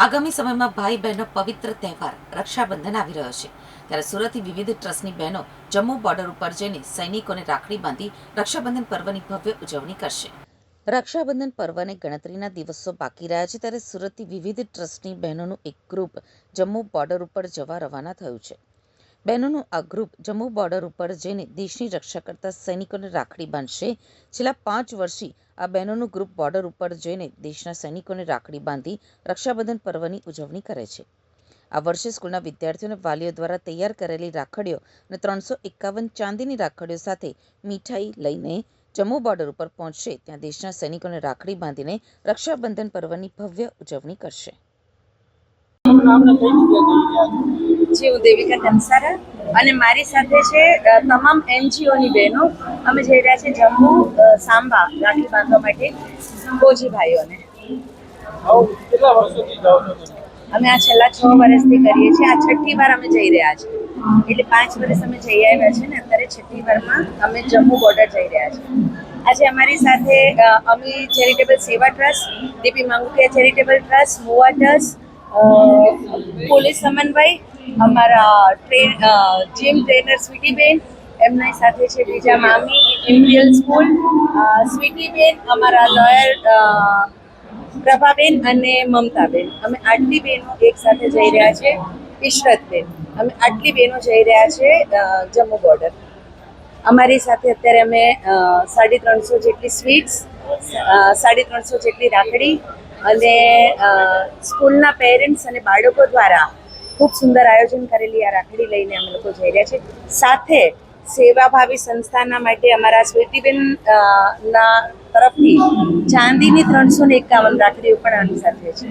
આગામી સમયમાં ભાઈ બહેનનો પવિત્ર તહેવાર રક્ષાબંધન આવી રહ્યો છે, ત્યારે સુરતથી વિવિધ ટ્રસ્ટની બહેનો જમ્મુ બોર્ડર ઉપર જઈને સૈનિકોને રાખડી બાંધી રક્ષાબંધન પર્વની ભવ્ય ઉજવણી કરશે. રક્ષાબંધન પર્વને ગણતરીના દિવસો બાકી રહ્યા છે, ત્યારે સુરતથી વિવિધ ટ્રસ્ટની બહેનોનું એક ગ્રુપ જમ્મુ બોર્ડર ઉપર જવા રવાના થયું છે. બહેનોનું આ ગ્રુપ જમ્મુ બોર્ડર ઉપર જઈને દેશની રક્ષા કરતા સૈનિકોને રાખડી બાંધશે. છેલ્લા 5 વર્ષથી આ બહેનોનું ગ્રુપ બોર્ડર ઉપર જઈને દેશના સૈનિકોને રાખડી બાંધી રક્ષાબંધન પર્વની ઉજવણી કરે છે. આ વર્ષે સ્કૂલના વિદ્યાર્થીઓ અને વાલીઓ દ્વારા તૈયાર કરેલી રાખડીઓ અને 351 ચાંદીની રાખડીઓ સાથે મીઠાઈ લઈને જમ્મુ બોર્ડર ઉપર પહોંચશે. ત્યાં દેશના સૈનિકોને રાખડી બાંધીને રક્ષાબંધન પર્વની ભવ્ય ઉજવણી કરશે. જી, હું દેવિકા કંસારા અને મારી સાથે છે તમામ NGOની બહેનો. અમે જઈ રહ્યા છીએ જમ્મુ સાંબા રાખડી બાંધવા માટે ફૌજી ભાઈઓને. અમે આ છેલ્લા 6 વર્ષથી કરીએ છીએ. આ 6ઠ્ઠી વાર અમે જઈ રહ્યા છીએ, એટલે 5 વર્ષ અમે જઈ આવ્યા છે ને અત્યારે 6ઠ્ઠી વારમાં અમે જમ્મુ બોર્ડર જઈ રહ્યા છીએ. આજે અમારી સાથે Ami charitable Seva trust, DP Mangukiya charitable trust, Muva trust, police Samanvay, અમારા જીમ ટ્રેનર સ્વીટીબેન, એમની સાથે છે બીજા મામી, ઇમ્પિરિયલ સ્કૂલ સ્વીટીબેન, અમારા લોયર પ્રભાબેન અને મમતાબેન. અમે આટલી બહેનો એક સાથે જઈ રહ્યા છે. ઇશરતબેન, અમે આટલી બહેનો જઈ રહ્યા છે જમ્મુ બોર્ડર. અમારી સાથે અત્યારે અમે 350 જેટલી સ્વીટ્સ, 350 જેટલી રાખડી અને સ્કૂલના પેરેન્ટ્સ અને બાળકો દ્વારા ખૂબ સુંદર આયોજન કરેલી આ રાખડી લઈને અમે લોકો જઈ રહ્યા છીએ. સાથે સેવાભાવી સંસ્થાના માટે અમારા સ્વીટીબેન ના તરફથી ચાંદીની 351 રાખડીઓ પણ આની સાથે છે.